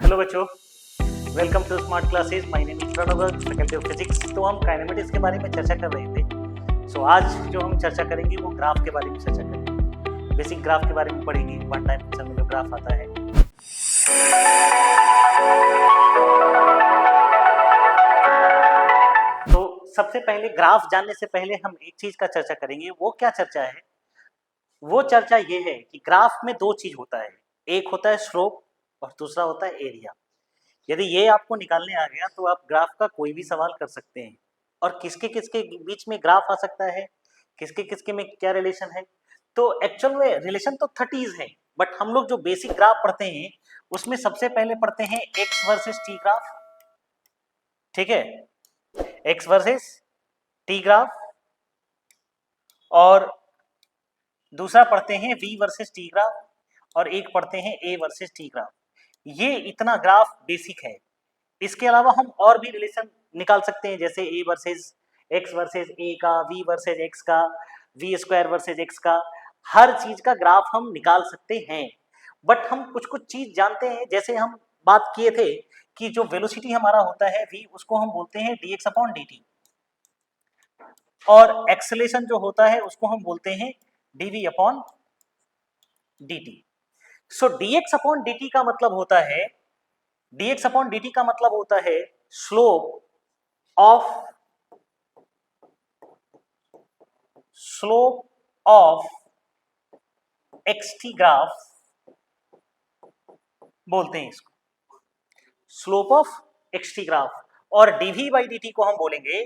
Hello बच्चों, welcome to smart classes. My name is Pranav, faculty of physics. तो हम kinematics के बारे में चर्चा कर रहे थे। सो आज जो हम चर्चा करेंगे वो ग्राफ के बारे में चर्चा करेंगे। बेसिक ग्राफ के बारे में पढ़ेंगे, वन डायमेंशन में जो ग्राफ आता है। तो सबसे पहले ग्राफ जानने से पहले हम एक चीज का चर्चा करेंगे। वो क्या चर्चा है? वो चर्चा ये है कि ग्राफ में दो चीज होता है, एक होता है स्लोप और दूसरा होता है एरिया। यदि ये आपको निकालने आ गया तो आप ग्राफ का कोई भी सवाल कर सकते हैं। और किसके किसके बीच में ग्राफ आ सकता है, किसके किसके में क्या रिलेशन है। तो एक्चुअल में रिलेशन तो 30 है, बट हम लोग जो बेसिक ग्राफ पढ़ते हैं उसमें सबसे पहले पढ़ते हैं एक्स वर्सेस टी ग्राफ। ठीक है, एक्स वर्सेस टी ग्राफ, और दूसरा पढ़ते हैं वी वर्सेस टी ग्राफ, और एक पढ़ते हैं ए वर्सेस टी ग्राफ। ये इतना ग्राफ बेसिक है। इसके अलावा हम और भी रिलेशन निकाल सकते हैं, जैसे A versus x versus A का, वी वर्सेस एक्स का, वी स्क्वायर वर्सेस एक्स का। हर चीज का ग्राफ हम निकाल सकते हैं। बट हम कुछ कुछ चीज जानते हैं, जैसे हम बात किए थे कि जो वेलोसिटी हमारा होता है v, उसको हम बोलते हैं dx अपॉन dt, और एक्सेलेरेशन जो होता है उसको हम बोलते हैं dv अपॉन dt। सो dx अपॉन dt का मतलब होता है, dx अपॉन dt का मतलब होता है स्लोप ऑफ xt ग्राफ बोलते हैं इसको, स्लोप ऑफ xt ग्राफ। और dv बाई dt को हम बोलेंगे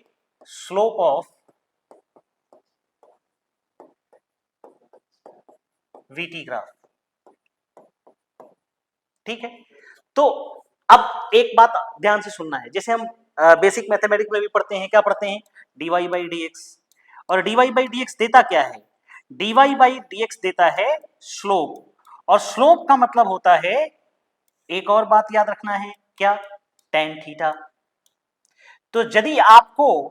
स्लोप ऑफ vt ग्राफ। ठीक है, तो अब एक बात ध्यान से सुनना है। जैसे हम बेसिक मैथमेटिक्स में भी पढ़ते हैं, क्या पढ़ते हैं? dy by dx। और dy बाई dx देता क्या है? dy बाई dx देता है स्लोप, और स्लोप का मतलब होता है, एक और बात याद रखना है, क्या? tan theta. तो यदि आपको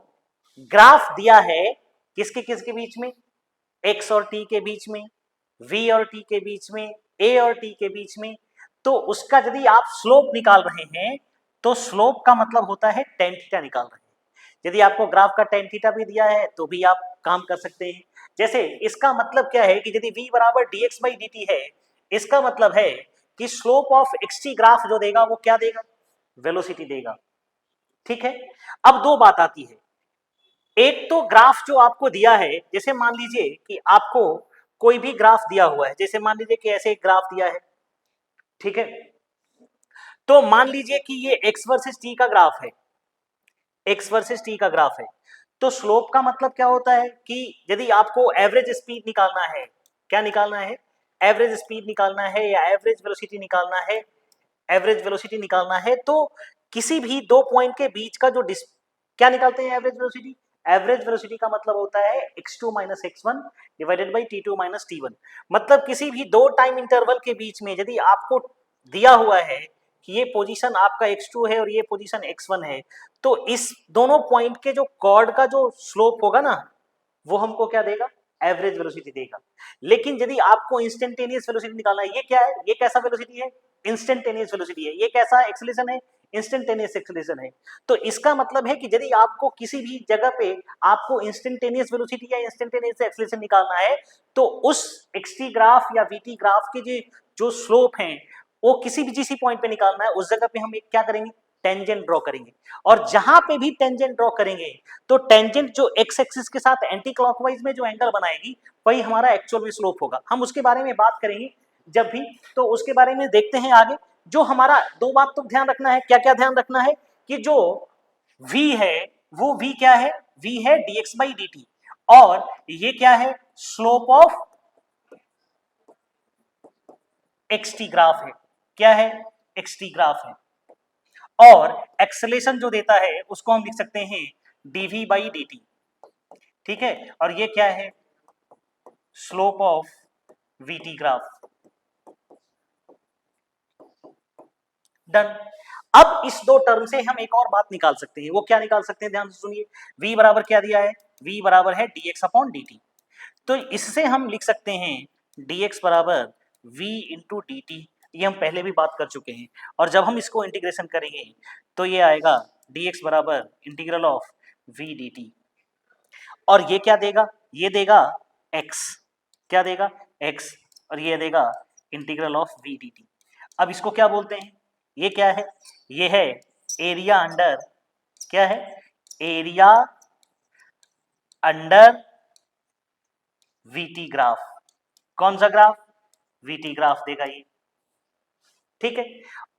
ग्राफ दिया है किसके किसके बीच में, x और t के बीच में, v और t के बीच में, a और t के बीच में, तो उसका यदि आप स्लोप निकाल रहे हैं तो स्लोप का मतलब होता है tan थीटा निकाल रहे हैं। यदि आपको ग्राफ का tan थीटा भी दिया है तो भी आप काम कर सकते हैं। जैसे इसका मतलब क्या है कि यदि v बराबर dx बाई dt है, इसका मतलब है कि स्लोप ऑफ xt ग्राफ जो देगा वो क्या देगा? वेलोसिटी देगा। ठीक है, अब दो बात आती है। एक तो ग्राफ जो आपको दिया है, जैसे मान लीजिए कि आपको कोई भी ग्राफ दिया हुआ है, जैसे मान लीजिए कि ऐसे एक ग्राफ दिया है। ठीक है, तो मान लीजिए कि ये x वर्सेस t का ग्राफ है, x वर्सेस t का ग्राफ है। तो स्लोप का मतलब क्या होता है कि यदि आपको एवरेज स्पीड निकालना है, क्या निकालना है? एवरेज स्पीड निकालना है या एवरेज वेलोसिटी निकालना है, एवरेज वेलोसिटी निकालना है, तो किसी भी दो पॉइंट के बीच का जो क्या निकालते हैं? Average velocity. एवरेज वेलोसिटी का मतलब होता है x2 minus x1 divided by t2 minus t1। मतलब किसी भी दो टाइम इंटरवल के बीच में यदि आपको दिया हुआ है कि ये पोजीशन आपका x2 है और ये पोजीशन x1 है, तो इस दोनों पॉइंट के जो कॉर्ड का जो स्लोप होगा ना, वो हमको क्या देगा? एवरेज वेलोसिटी देगा। लेकिन यदि आपको इंस्टेंटेनियस वेलोसिटी निकालना है, ये क्या है? ये कैसा वेलोसिटी है? इंस्टेंटेनियस वेलोसिटी है। ये कैसा एक्सेलरेशन है? इंस्टेंटेनियस एक्सेलरेशन है। तो इसका मतलब है कि यदि आपको किसी भी जगह पे आपको इंस्टेंटेनियस वेलोसिटी या इंस्टेंटेनियस एक्सेलरेशन निकालना है, तो उस एक्सटी ग्राफ या वीटी ग्राफ के जो स्लोप हैं वो किसी भी जिसी पॉइंट पे निकालना है, उस जगह पे हम एक क्या करेंगे? टेंजेंट ड्रॉ करेंगे। और जहां पे भी टेंजेंट ड्रॉ करेंगे तो टेंजेंट जो एक्स एक्सिस के साथ एंटी क्लॉकवाइज में जो एंगल बनाएगी वही हमारा एक्चुअल में स्लोप होगा। हम उसके बारे में बात करेंगे जब भी, तो उसके बारे में देखते हैं आगे। जो हमारा दो बात तो ध्यान रखना है, क्या क्या ध्यान रखना है कि जो v है वो v क्या है? v है dx बाई dt, और ये क्या है? स्लोप ऑफ xt ग्राफ है। क्या है? xt ग्राफ है। और एक्सेलेरेशन जो देता है उसको हम लिख सकते हैं dv बाई dt। ठीक है, और ये क्या है? Slope of vt graph. Done. अब इस दो टर्म से हम एक और बात निकाल सकते हैं। वो क्या निकाल सकते हैं? ध्यान से सुनिए। v बराबर क्या दिया है? v बराबर है dx अपॉन dt। तो इससे हम लिख सकते हैं dx बराबर v इंटू dt ये हम पहले भी बात कर चुके हैं। और जब हम इसको इंटीग्रेशन करेंगे तो ये आएगा dx बराबर इंटीग्रल ऑफ v dt, और ये क्या देगा, ये देगा x, क्या देगा x, और ये देगा इंटीग्रल ऑफ v dt। अब इसको क्या बोलते हैं, ये क्या है, ये है एरिया अंडर, क्या है, एरिया अंडर वीटी ग्राफ। कौन सा ग्राफ, वीटी ग्राफ देगा ये, ठीक है।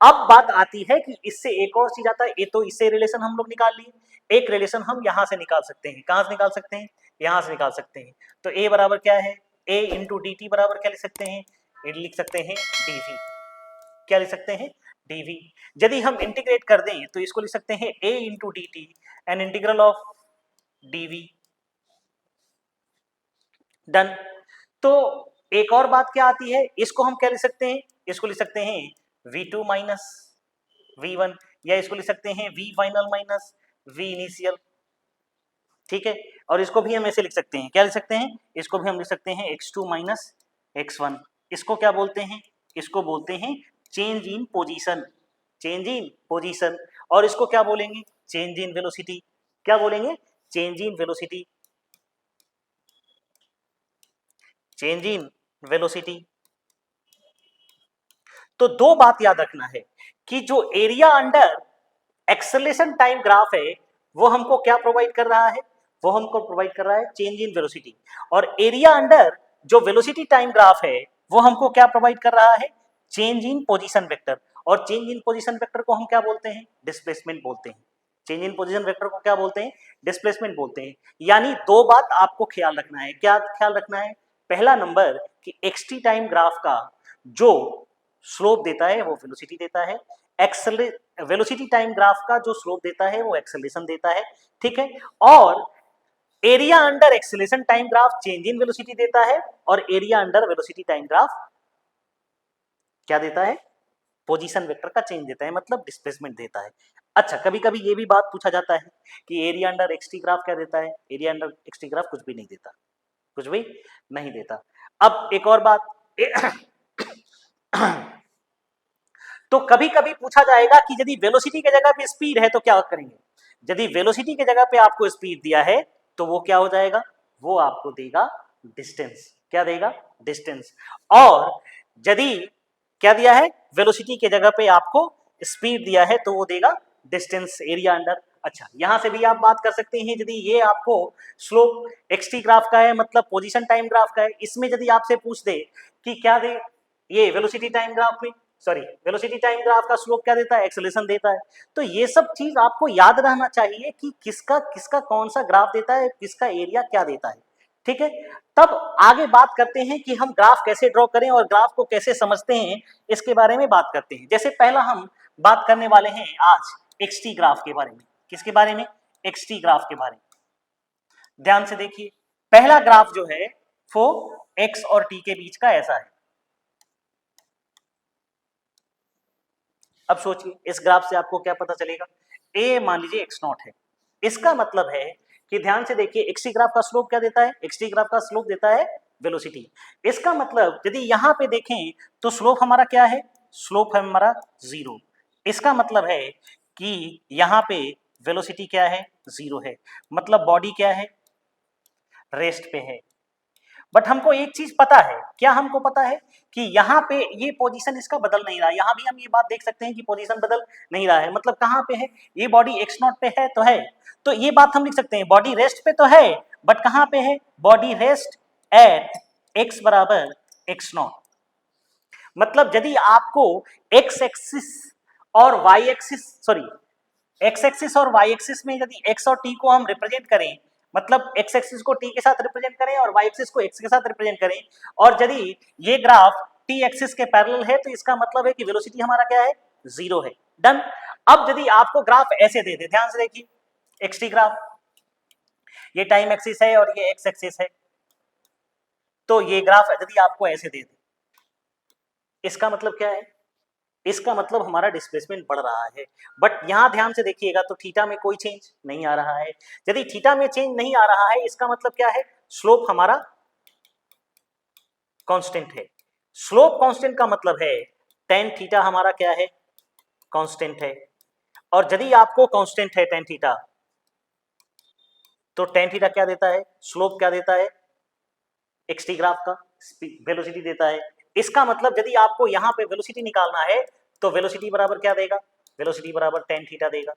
अब बात आती है कि इससे एक और चीज आता है, ये तो इससे रिलेशन हम लोग निकाल लिए, एक रिलेशन हम यहां से निकाल सकते हैं। कहां से निकाल सकते हैं, यहां से निकाल सकते हैं। तो a बराबर क्या है, a इंटू डी टी बराबर क्या लिख सकते हैं, लिख सकते हैं dv, क्या लिख सकते हैं dv। यदि हम इंटीग्रेट कर दें तो इसको लिख सकते हैं a into D T an integral of dv, done. तो एक और बात क्या आती है, इसको हम क्या लिख सकते हैं, इसको लिख सकते हैं v2 माइनस v1, या इसको लिख सकते हैं v final minus v initial, ठीक है। और इसको भी हम ऐसे लिख सकते हैं, क्या लिख सकते हैं, इसको भी हम लिख सकते हैं x2 माइनस x1। इसको क्या बोलते हैं, इसको बोलते हैं change in position, change in position. और इसको क्या बोलेंगे, चेंज इन वेलोसिटी, क्या बोलेंगे, change in velocity, change in velocity. तो दो बात याद रखना है कि जो area under acceleration time graph है वो हमको क्या प्रोवाइड कर रहा है, वो हमको प्रोवाइड कर रहा है चेंज इन वेलोसिटी। और एरिया अंडर जो वेलोसिटी टाइम ग्राफ है वो हमको क्या प्रोवाइड कर रहा है, चेंज इन पोजीशन वेक्टर। और चेंज इन पोजीशन वेक्टर को हम क्या बोलते हैं, डिस्प्लेसमेंट बोलते हैं। चेंज इन पोजीशन वेक्टर को क्या बोलते हैं, डिस्प्लेसमेंट बोलते हैं। यानी दो बात आपको ख्याल रखना है, क्या ख्याल रखना है, पहला नंबर कि एक्सटी टाइम ग्राफ का जो स्लोप देता है वो वेलोसिटी देता है, वेलोसिटी टाइम ग्राफ का जो स्लोप देता है वो एक्सेलरेशन देता है, ठीक है। और area under acceleration time graph change in velocity देता है, और area under velocity time graph क्या देता है, पोजीशन वेक्टर का चेंज देता है, मतलब डिस्प्लेसमेंट देता है। अच्छा, कभी कभी ये भी बात पूछा जाता है कि एरिया अंडर एक्सटी ग्राफ क्या देता है, एरिया अंडर एक्सटी ग्राफ कुछ भी नहीं देता, कुछ भी नहीं देता। अब एक और बात तो कभी कभी पूछा जाएगा कि यदि वेलोसिटी के जगह पे स्पीड है तो क्या करेंगे। यदि वेलोसिटी के जगह पे आपको स्पीड दिया है तो वो क्या हो जाएगा, वो आपको देगा डिस्टेंस, क्या देगा, डिस्टेंस। और यदि क्या दिया है, वेलोसिटी के जगह पे आपको स्पीड दिया है तो वो देगा डिस्टेंस, एरिया अंडर। अच्छा, यहां से भी आप बात कर सकते हैं, यदि ये आपको स्लोप एक्सटी ग्राफ का है, मतलब पोजीशन टाइम ग्राफ का है, इसमें यदि आपसे पूछ दे कि क्या दे, ये वेलोसिटी टाइम ग्राफ में, सॉरी वेलोसिटी टाइम ग्राफ का स्लोप क्या देता है, एक्सेलरेशन देता है। तो ये सब चीज आपको याद रहना चाहिए कि किसका किसका कौन सा ग्राफ देता है, किसका एरिया क्या देता है, ठीक है। तब आगे बात करते हैं कि हम ग्राफ कैसे ड्रॉ करें और ग्राफ को कैसे समझते हैं, इसके बारे में बात करते हैं। जैसे पहला हम बात करने वाले हैं आज एक्सटी ग्राफ के बारे में। किसके बारे में, एक्सटी ग्राफ के बारे में। ध्यान से देखिए, पहला ग्राफ जो है वो एक्स और टी के बीच का ऐसा है। अब सोचिए इस ग्राफ से आपको क्या पता चलेगा, ए मान लीजिए एक्स नॉट है, इसका मतलब है कि ध्यान से देखिए एक्सटी ग्राफ का स्लोप क्या देता है, एक्सटी ग्राफ का स्लोप देता है वेलोसिटी। इसका मतलब यदि यहां पे देखें तो स्लोप हमारा क्या है, स्लोप है हमारा 0। इसका मतलब है कि यहां पे वेलोसिटी क्या है, 0 है, मतलब बॉडी क्या है, रेस्ट पे है। बट हमको एक चीज पता है, क्या हमको पता है कि यहाँ पे ये पोजीशन इसका बदल नहीं रहा है। यहाँ भी हम ये बात देख सकते हैं कि पोजीशन बदल नहीं रहा है, मतलब कहाँ पे है, ये बॉडी एक्स नॉट पे है तो है, तो ये बात हम लिख सकते हैं बॉडी रेस्ट पे तो है, बट कहाँ पे है, बॉडी रेस्ट एट एक्स बराबर एक्स नॉट। मतलब यदि आपको एक्स एक्सिस और Y axis, sorry X axis और वाई एक्सिस में यदि एक्स और टी को हम रिप्रेजेंट करें, मतलब एक्स एक्सिस को टी के साथ रिप्रेजेंट करें और वाई एक्सिस को एक्स के साथ रिप्रेजेंट करें, और यदि ये ग्राफ टी एक्सिस के पैरेलल है तो इसका मतलब है कि वेलोसिटी हमारा क्या है, 0 है, डन। अब यदि आपको ग्राफ ऐसे दे दे, ध्यान से देखिए एक्सटी ग्राफ, ये टाइम एक्सिस है और ये एक्स एक्सिस है, तो ये ग्राफ यदि आपको ऐसे दे दे, इसका मतलब क्या है, इसका मतलब हमारा डिस्प्लेसमेंट बढ़ रहा है। बट यहां ध्यान से देखिएगा तो थीटा में कोई चेंज नहीं आ रहा है। यदि थीटा में चेंज नहीं आ रहा है इसका मतलब क्या है, स्लोप हमारा कांस्टेंट है। स्लोप कांस्टेंट का मतलब है टेन थीटा हमारा क्या है, कांस्टेंट है, और यदि आपको कांस्टेंट है टेन थीटा, तो टेन थीटा क्या देता है, स्लोप क्या देता है, एक्सटी ग्राफ का वेलोसिटी देता है। इसका मतलब यदि आपको यहां पे वेलोसिटी निकालना है तो वेलोसिटी बराबर क्या देगा, वेलोसिटी बराबर टेन थीटा देगा।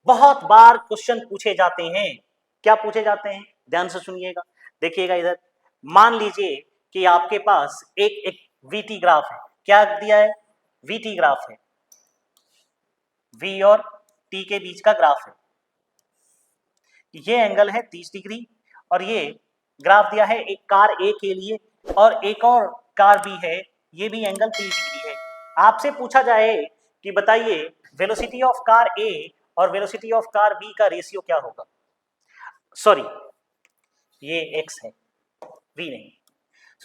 बहुत बार क्वेश्चन पूछे जाते हैं, क्या पूछे जाते हैं, ध्यान से सुनिएगा, देखिएगा इधर। मान लीजिए कि आपके पास एक वीटी ग्राफ है, क्या दिया है, वीटी ग्राफ है, वी और टी के बीच का ग्राफ है, ये एंगल है 30 डिग्री, और ये ग्राफ दिया है एक कार ए के लिए, और एक और कार बी है, ये भी एंगल 30 डिग्री है। आपसे पूछा जाए कि बताइए वेलोसिटी ऑफ कार ए और वेलोसिटी ऑफ कार बी का रेशियो क्या होगा, सॉरी ये एक्स है, वी नहीं।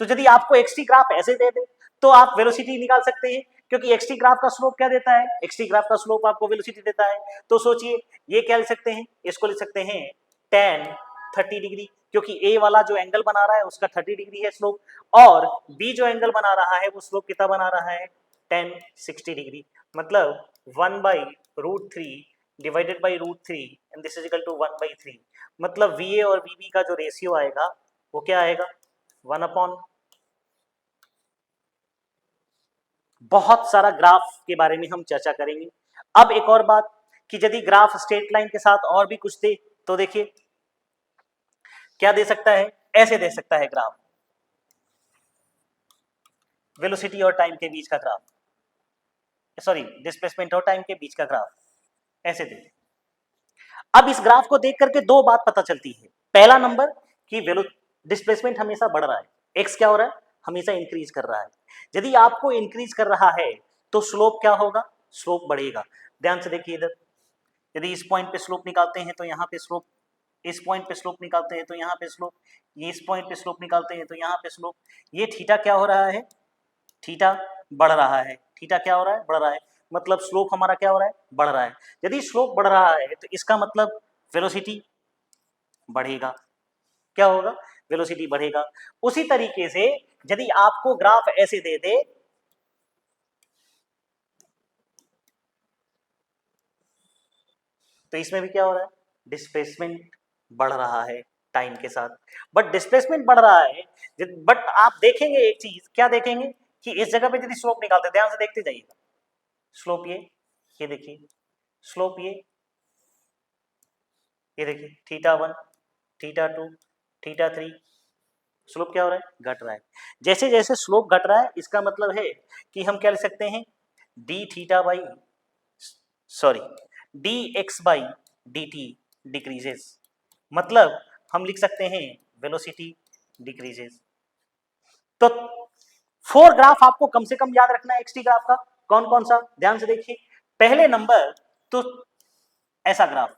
तो यदि आपको एक्सटी ग्राफ ऐसे दे दे तो आप वेलोसिटी निकाल सकते हैं, क्योंकि एक्सटी ग्राफ का स्लोप क्या देता है, एक्सटी ग्राफ का स्लोप आपको वेलोसिटी देता है। तो सोचिए ये क्या लिख सकते हैं, इसको लिख सकते हैं tan 30 डिग्री, क्योंकि ए वाला जो एंगल बना रहा है उसका 30 डिग्री है स्लोप, और बी जो एंगल बना रहा है वो स्लोप कितना बना रहा है, tan 60 डिग्री। मतलब 1/√3 divided by √3 and this is equal to 1/3। मतलब वी ए और वी बी का जो रेशियो आएगा वो क्या आएगा, 1/। बहुत सारा ग्राफ के बारे में हम चर्चा करेंगे। अब एक और बात कि यदि ग्राफ स्ट्रेट लाइन के साथ और भी कुछ दे तो देखिए क्या दे सकता है, ऐसे दे सकता है ग्राफ, वेलोसिटी और टाइम के बीच का ग्राफ, सॉरी डिस्प्लेसमेंट और टाइम के बीच का ग्राफ, ऐसे दे। अब इस ग्राफ को देख करके दो बात पता चलती है। पहला नंबर कि डिस्प्लेसमेंट हमेशा बढ़ रहा है, एक्स क्या हो रहा है, हमेशा इंक्रीज कर रहा है। यदि आपको इंक्रीज कर रहा है तो स्लोप क्या होगा, स्लोप बढ़ेगा। ध्यान से देखिए इधर, यदि इस पॉइंट पे स्लोप निकालते हैं तो यहाँ पे स्लोप, इस पॉइंट पे स्लोप निकालते हैं तो यहाँ पे स्लोप, ये इस पॉइंट पे स्लोप निकालते हैं तो यहाँ पे स्लोप, ये थीटा क्या हो रहा है, थीटा बढ़ रहा है, थीटा क्या हो रहा है, बढ़ रहा है, मतलब स्लोप हमारा क्या हो रहा है, बढ़ रहा है। यदि स्लोप बढ़ रहा है तो इसका मतलब वेलोसिटी बढ़ेगा, क्या होगा, वेलोसिटी बढ़ेगा। उसी तरीके से यदि आपको ग्राफ ऐसे दे दे, तो इसमें भी क्या हो रहा है, डिस्प्लेसमेंट बढ़ रहा है टाइम के साथ, बट डिस्प्लेसमेंट बढ़ रहा है। बट आप देखेंगे एक चीज, क्या देखेंगे कि इस जगह पे यदि स्लोप निकालते, ध्यान से देखते जाइएगा, स्लोप ये देखिए, स्लोप ये देखिए, θ1, θ2, θ3, स्लोप क्या हो रहा है, घट रहा है। जैसे जैसे स्लोप घट रहा है इसका मतलब है कि हम क्या लिख सकते हैं, D theta by, sorry D x by D T decreases, मतलब हम लिख सकते हैं वेलोसिटी डिक्रीजेस। तो फोर ग्राफ आपको कम से कम याद रखना है एक्सटी ग्राफ का, कौन कौन सा, ध्यान से देखिए। पहले नंबर तो ऐसा ग्राफ,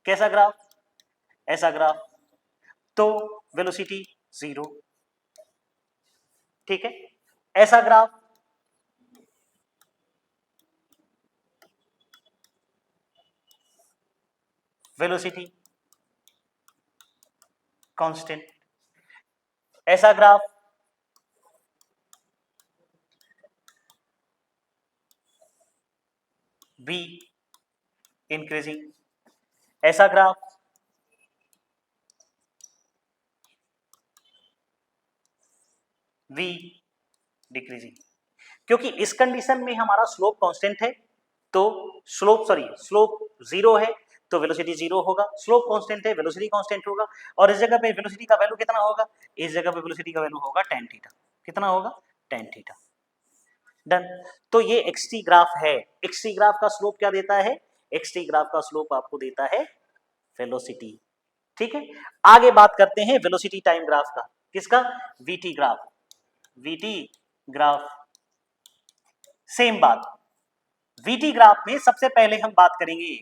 कैसा ग्राफ, ऐसा ग्राफ, तो वेलोसिटी 0, ठीक है, ऐसा ग्राफ, वेलोसिटी कांस्टेंट, ऐसा ग्राफ, v इंक्रीजिंग, ऐसा ग्राफ, v डिक्रीजिंग। क्योंकि इस कंडीशन में हमारा स्लोप कांस्टेंट है तो स्लोप, सॉरी स्लोप 0 है तो वेलोसिटी 0 होगा, स्लोप कांस्टेंट है वेलोसिटी कांस्टेंट होगा, और इस जगह पे वेलोसिटी का वैल्यू कितना होगा, इस जगह पे वेलोसिटी का वैल्यू होगा tan थीटा, कितना होगा, tan थीटा। डन। तो ये एक्सटी ग्राफ है, एक्सटी ग्राफ का स्लोप क्या देता है, एक्सटी ग्राफ का स्लोप आपको देता है वेलोसिटी, ठीक है। आगे बात करते हैं वेलोसिटी टाइम ग्राफ का, किसका, VT graph, VT graph. Same बात, वीटी ग्राफ में सबसे पहले हम बात करेंगे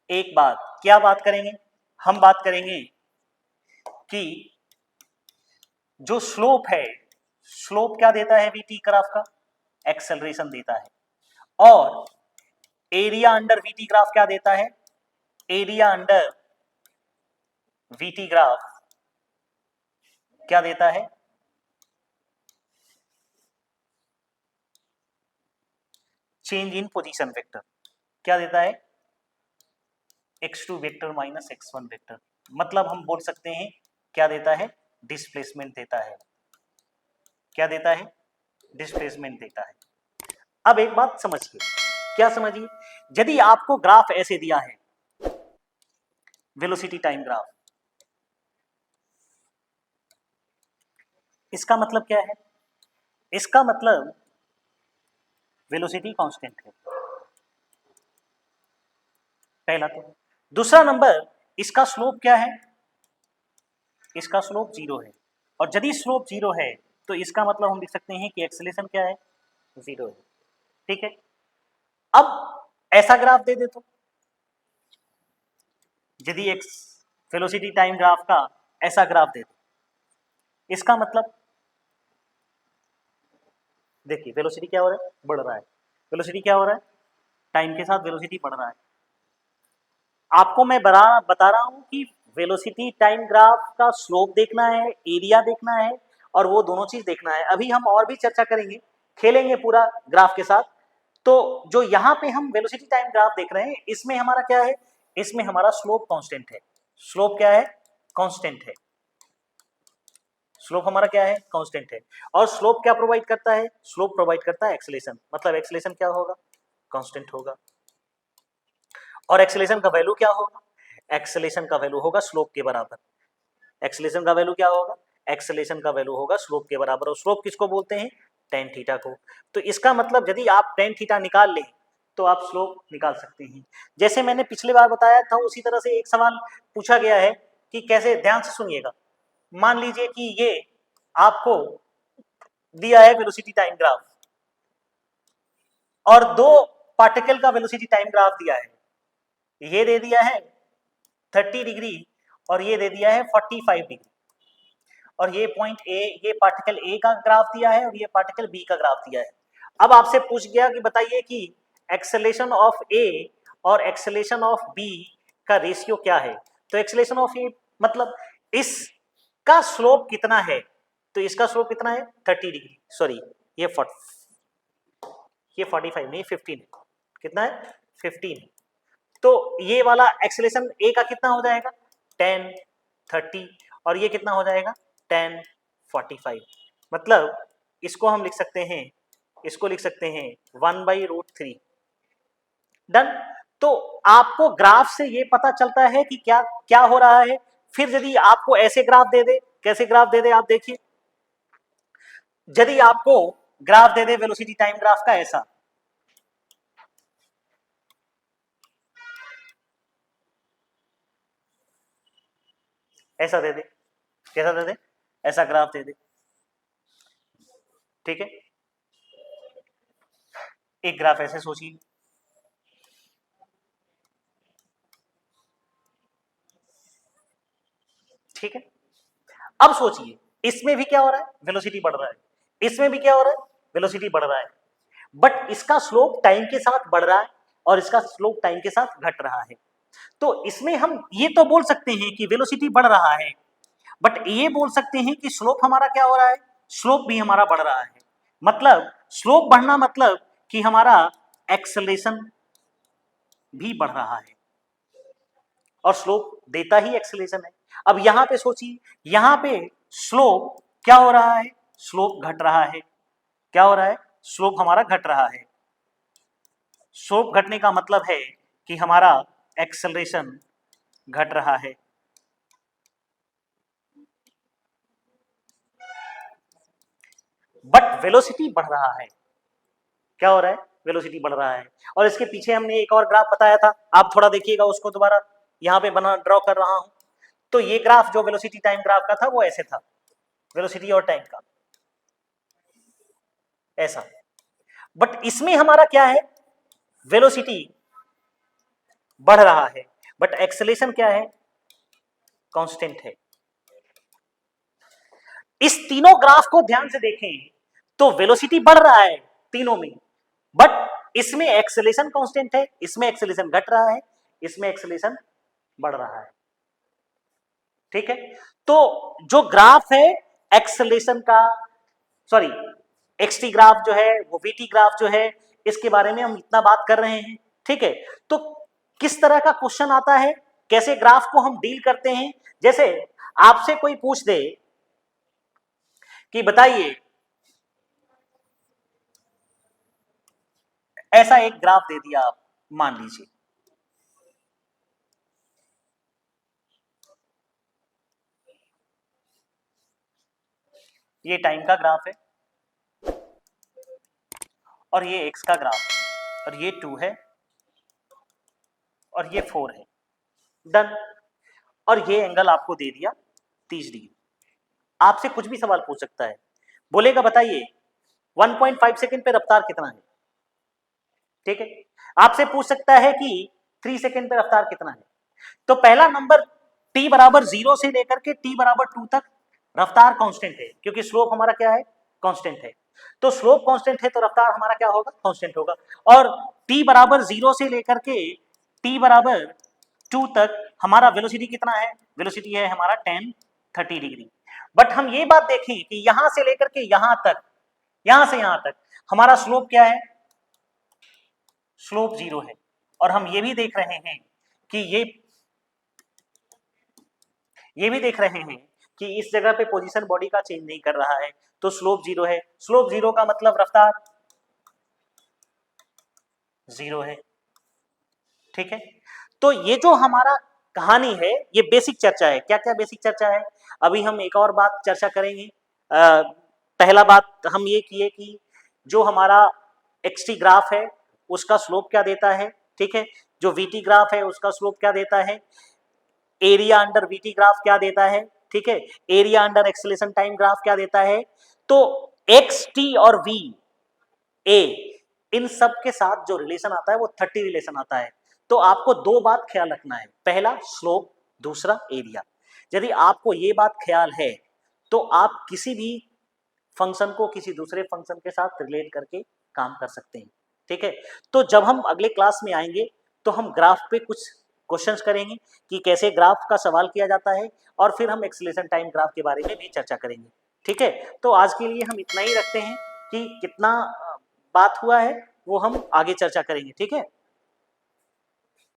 एक बात, क्या बात करेंगे, हम बात करेंगे कि जो स्लोप है, स्लोप क्या देता है वीटी ग्राफ का, एक्सेलरेशन देता है, और एरिया अंडर वीटी ग्राफ क्या देता है, एरिया अंडर वीटी ग्राफ क्या देता है, चेंज इन पोजीशन वेक्टर क्या देता है, x2 vector minus x1 vector, मतलब हम बोल सकते हैं क्या देता है, डिस्प्लेसमेंट देता है। क्या देता है, डिस्प्लेसमेंट देता है। अब एक बात समझिए, क्या समझिए, यदि आपको ग्राफ ऐसे दिया है, वेलोसिटी टाइम ग्राफ, इसका मतलब क्या है, इसका मतलब वेलोसिटी कांस्टेंट है, पहला तो। दूसरा नंबर, इसका स्लोप क्या है, इसका स्लोप 0 है, और यदि स्लोप 0 है तो इसका मतलब हम लिख सकते हैं कि एक्सेलेरेशन क्या है, 0 है। ठीक है, अब ऐसा ग्राफ दे दे तो, यदि एक्स वेलोसिटी टाइम ग्राफ का ऐसा ग्राफ दे दे, इसका मतलब देखिए वेलोसिटी क्या हो रहा है, बढ़ रहा है। वेलोसिटी क्या हो रहा है, टाइम के साथ वेलोसिटी बढ़ रहा है। आपको मैं बता रहा हूं कि वेलोसिटी टाइम ग्राफ का स्लोप देखना है, एरिया देखना है, और वो दोनों चीज देखना है। अभी हम और भी चर्चा करेंगे, खेलेंगे पूरा ग्राफ के साथ। तो जो यहाँ पे हम वेलोसिटी टाइम ग्राफ देख रहे हैं, इसमें हमारा क्या है, इसमें हमारा स्लोप कांस्टेंट है। स्लोप क्या है, कांस्टेंट है। स्लोप हमारा क्या है, कांस्टेंट है। और स्लोप क्या प्रोवाइड करता है, स्लोप प्रोवाइड करता है एक्सेलेरेशन, मतलब एक्सेलेरेशन क्या होगा, कांस्टेंट होगा। और एक्सेलेरेशन का वैल्यू क्या होगा, एक्सेलेरेशन का वैल्यू होगा स्लोप के बराबर। एक्सेलेरेशन का वैल्यू क्या होगा, एक्सेलेरेशन का वैल्यू होगा स्लोप के बराबर। और स्लोप किसको बोलते हैं, टेन थीटा को। तो इसका मतलब यदि आप टेन थीटा निकाल लें तो आप स्लोप निकाल सकते हैं। जैसे मैंने पिछली बार बताया था, उसी तरह से एक सवाल पूछा गया है कि कैसे, ध्यान से सुनिएगा। मान लीजिए कि ये आपको दिया है वेलोसिटी टाइम ग्राफ, और दो पार्टिकल का वेलोसिटी टाइम ग्राफ दिया है। ये दे दिया है 30 डिग्री और ये दे दिया है 45 डिग्री, और ये पॉइंट ए, ये पार्टिकल ए का ग्राफ दिया है और ये पार्टिकल बी का ग्राफ दिया है। अब आपसे पूछ गया कि बताइए कि एक्सेलेरेशन ऑफ ए और एक्सेलेरेशन ऑफ बी का रेशियो क्या है। तो एक्सेलेरेशन ऑफ ए मतलब इसका स्लोप कितना है, तो इसका स्लोप कितना है 30 डिग्री, सॉरी ये 45 नहीं 15 है। कितना है, 15 है। तो ये वाला एक्सेलेरेशन ए का कितना हो जाएगा 10 30, और ये कितना हो जाएगा 10 45। मतलब इसको हम लिख सकते हैं, इसको लिख सकते हैं 1/√3। डन। तो आपको ग्राफ से ये पता चलता है कि क्या क्या हो रहा है। फिर यदि आपको ऐसे ग्राफ दे दे, कैसे ग्राफ दे दे आप देखिए, यदि आपको ग्राफ दे दे वेलोसिटी टाइम ग्राफ का ऐसा, ऐसा दे दे, कैसा दे दे, ऐसा ग्राफ दे दे, ठीक है। एक ग्राफ ऐसे सोचिए, ठीक है। अब सोचिए इसमें भी क्या हो रहा है, वेलोसिटी बढ़ रहा है, इसमें भी क्या हो रहा है, वेलोसिटी बढ़ रहा है, बट इसका स्लोप टाइम के साथ बढ़ रहा है और इसका स्लोप टाइम के साथ घट रहा है। तो इसमें हम ये तो बोल सकते हैं कि वेलोसिटी बढ़ रहा है, बट ये बोल सकते हैं कि स्लोप हमारा क्या हो रहा है, स्लोप भी हमारा बढ़ रहा है। मतलब स्लोप बढ़ना मतलब कि हमारा एक्सेलरेशन भी बढ़ रहा है, और स्लोप देता ही एक्सेलरेशन है। अब यहां पे सोचिए, यहां पे स्लोप क्या हो रहा है, स्लोप घट रहा है। क्या हो रहा है, स्लोप हमारा घट रहा है। स्लोप घटने का मतलब है कि हमारा एक्सेलरेशन घट रहा है। बट वेलोसिटी बढ़ रहा है। क्या हो रहा है, वेलोसिटी बढ़ रहा है। और इसके पीछे हमने एक और ग्राफ बताया था, आप थोड़ा देखिएगा उसको, दोबारा यहां पे बना ड्रॉ कर रहा हूं। तो ये ग्राफ जो वेलोसिटी टाइम ग्राफ का था वो ऐसे था, वेलोसिटी और टाइम का ऐसा। बट इसमें हमारा क्या है, वेलोसिटी बढ़ रहा है, बट एक्सेलेरेशन क्या है, कांस्टेंट है। इस तीनों ग्राफ को ध्यान से देखें तो वेलोसिटी बढ़ रहा है तीनों में, बट इसमें एक्सेलेरेशन कांस्टेंट है, इसमें एक्सेलेरेशन घट रहा है, इसमें एक्सेलेरेशन बढ़ रहा है। ठीक है। तो जो ग्राफ है एक्सेलेरेशन का, सॉरी एक्सटी ग्राफ जो है, वो वीटी ग्राफ जो है, इसके बारे में हम इतना बात कर रहे हैं, ठीक है। तो किस तरह का क्वेश्चन आता है, कैसे ग्राफ को हम डील करते हैं, जैसे आपसे कोई पूछ दे कि बताइए, ऐसा एक ग्राफ दे दिया आप, मान लीजिए ये टाइम का ग्राफ है और ये एक्स का ग्राफ है और ये 2 है और ये 4 है, डन। और ये एंगल आपको दे दिया 30 डिग्री। आपसे कुछ भी सवाल पूछ सकता है, बोलेगा बताइए 1.5 सेकंड पे रफ्तार कितना है, ठीक है। आपसे पूछ सकता है कि 3 सेकंड पे रफ्तार कितना है। तो पहला नंबर t बराबर 0 से लेकर के t बराबर 2 तक रफ्तार कांस्टेंट है, क्योंकि स्लोप हमारा क्या है, कांस्टेंट है। तो स्लोप कांस्टेंट है तो रफ्तार हमारा क्या होगा, कांस्टेंट होगा। और t बराबर 0 से लेकर के t बराबर 2 तक हमारा वेलोसिटी कितना है, वेलोसिटी है हमारा 10-30 डिग्री। बट हम ये बात देखें कि यहां से लेकर के यहां तक, यहां से यहां तक हमारा स्लोप क्या है, स्लोप 0 है। और हम ये भी देख रहे हैं कि ये भी देख रहे हैं कि इस जगह पे पोजीशन बॉडी का चेंज नहीं कर रहा है, तो स्लोप 0 है। स्लोप 0 का मतलब रफ्तार 0 है, ठीक है। तो ये जो हमारा कहानी है, ये बेसिक चर्चा है। क्या क्या बेसिक चर्चा है, अभी हम एक और बात चर्चा करेंगे। पहला बात हम ये किए कि जो हमारा एक्सटी ग्राफ है उसका स्लोप क्या देता है, ठीक है। जो वीटी ग्राफ है उसका स्लोप क्या देता है, एरिया अंडर वीटी ग्राफ क्या देता है, ठीक है। Area under acceleration time graph क्या देता है। तो एक्स टी और वी ए, इन सब के साथ जो रिलेशन आता है वो 30 रिलेशन आता है। तो आपको दो बात ख्याल रखना है, पहला स्लोप, दूसरा एरिया। यदि आपको ये बात ख्याल है तो आप किसी भी फंक्शन को किसी दूसरे फंक्शन के साथ रिलेट करके काम कर सकते हैं, ठीक है। तो जब हम अगले क्लास में आएंगे तो हम ग्राफ पे कुछ क्वेश्चंस करेंगे कि कैसे ग्राफ का सवाल किया जाता है, और फिर हम एक्सेलेरेशन टाइम ग्राफ के बारे में भी चर्चा करेंगे, ठीक है। तो आज के लिए हम इतना ही रखते हैं, कि कितना बात हुआ है वो हम आगे चर्चा करेंगे, ठीक है।